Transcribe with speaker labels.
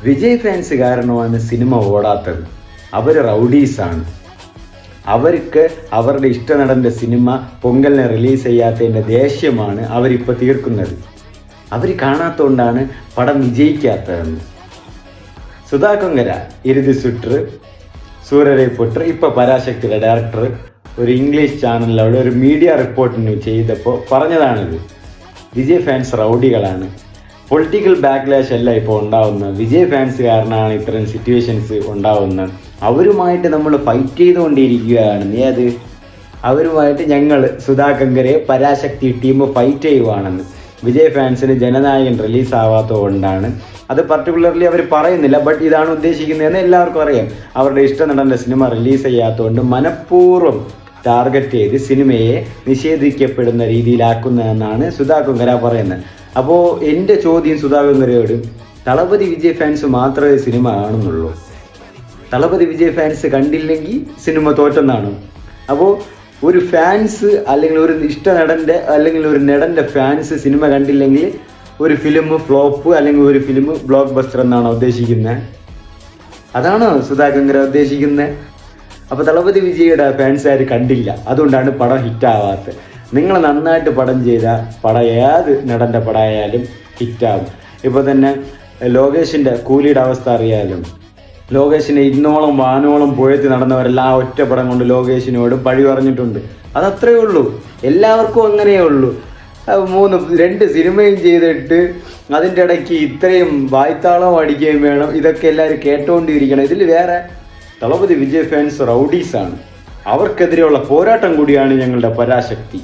Speaker 1: Vijay fans കാരണമാണ് cinema ഓടാത്തത്. അവർ റൗഡീസാണ്. അവർക്ക് അവരുടെ ഇഷ്ടനടൻ്റെ സിനിമ പൊങ്കലിനെ റിലീസ് ചെയ്യാത്തതിൻ്റെ ദേഷ്യമാണ് അവരിപ്പോൾ തീർക്കുന്നത്. അവർ കാണാത്തതുകൊണ്ടാണ് പടം വിജയിക്കാത്തതെന്ന്. സുധാ കൊങ്കര, ഇറുതി സുട്ടർ, സൂര്യരെ പൊട്ടർ, ഇപ്പോൾ പരാശക്തിയുടെ ഡയറക്ടർ ഒരു ഇംഗ്ലീഷ് ചാനലിലൂടെ ഒരു മീഡിയ റിപ്പോർട്ടിന് ചെയ്തപ്പോൾ പറഞ്ഞതാണിത്. വിജയ് ഫാൻസ് റൗഡികളാണ്. പൊളിറ്റിക്കൽ ബാക്ക്ലാഷ് അല്ല ഇപ്പോൾ ഉണ്ടാവുന്നത്. വിജയ് ഫാൻസ് കാരണമാണ് ഇത്തരം സിറ്റുവേഷൻസ് ഉണ്ടാവുന്നത്. അവരുമായിട്ട് നമ്മൾ ഫൈറ്റ് ചെയ്തുകൊണ്ടിരിക്കുകയാണ്. ഏത് അവരുമായിട്ട് ഞങ്ങൾ സുധാ കൊങ്കരയെ പരാശക്തി ടീം ഫൈറ്റ് ചെയ്യുവാണെന്ന്. വിജയ് ഫാൻസിന് ജനനായകൻ റിലീസാവാത്തത് കൊണ്ടാണ്. അത് പർട്ടിക്കുലർലി അവർ പറയുന്നില്ല, ബട്ട് ഇതാണ് ഉദ്ദേശിക്കുന്നതെന്ന് എല്ലാവർക്കും അറിയാം. അവരുടെ ഇഷ്ടനടൻ്റെ സിനിമ റിലീസ് ചെയ്യാത്തതുകൊണ്ട് മനഃപൂർവ്വം ടാർഗറ്റ് ചെയ്ത് സിനിമയെ നിഷേധിക്കപ്പെടുന്ന രീതിയിലാക്കുന്നതെന്നാണ് സുധാ കൊങ്കര പറയുന്നത്. അപ്പോൾ എൻ്റെ ചോദ്യം സുധാ കൊങ്കരയോട്, തളപതി വിജയ് ഫാൻസ് മാത്രമേ സിനിമ കാണുന്നുള്ളൂ? തളപതി വിജയ് ഫാൻസ് കണ്ടില്ലെങ്കിൽ സിനിമ തോറ്റെന്നാണ്. അപ്പോൾ ഒരു ഫാൻസ് അല്ലെങ്കിൽ ഒരു ഇഷ്ടനടൻ്റെ അല്ലെങ്കിൽ ഒരു നടൻ്റെ ഫാൻസ് സിനിമ കണ്ടില്ലെങ്കിൽ ഒരു ഫിലിം ഫ്ലോപ്പ് അല്ലെങ്കിൽ ഒരു ഫിലിം ബ്ലോക്ക് ബസ്റ്റർ എന്നാണോ ഉദ്ദേശിക്കുന്നത്? അതാണോ സുധാ കൊങ്കര ഉദ്ദേശിക്കുന്നത്? അപ്പോൾ തളപതി വിജയുടെ ഫാൻസുകാർ കണ്ടില്ല, അതുകൊണ്ടാണ് പടം ഹിറ്റാവാത്തത്. നിങ്ങൾ നന്നായിട്ട് പടം ചെയ്താൽ പടം ഏത് നടൻ്റെ പടമായാലും ഹിറ്റാകും. ഇപ്പോൾ തന്നെ ലോകേഷിൻ്റെ കൂലിയുടെ അവസ്ഥ അറിയാലും. ലോകേഷിനെ ഇന്നോളം വാനോളം പുഴത്തി നടന്നവരെല്ലാം ആ ഒറ്റ പടം കൊണ്ട് ലോകേഷിനോട് പഴി പറഞ്ഞിട്ടുണ്ട്. അതത്രയേ ഉള്ളൂ. എല്ലാവർക്കും അങ്ങനെയേ ഉള്ളൂ. 2 സിനിമയും ചെയ്തിട്ട് അതിൻ്റെ ഇടയ്ക്ക് ഇത്രയും വായ്ത്താളം അടിക്കുകയും വേണം. ഇതൊക്കെ എല്ലാവരും കേട്ടുകൊണ്ടിരിക്കണം. ഇതിൽ വേറെ തളപതി വിജയ് ഫാൻസ് റൗഡീസാണ്. അവർക്കെതിരെയുള്ള പോരാട്ടം കൂടിയാണ് ഞങ്ങളുടെ പരാശക്തി.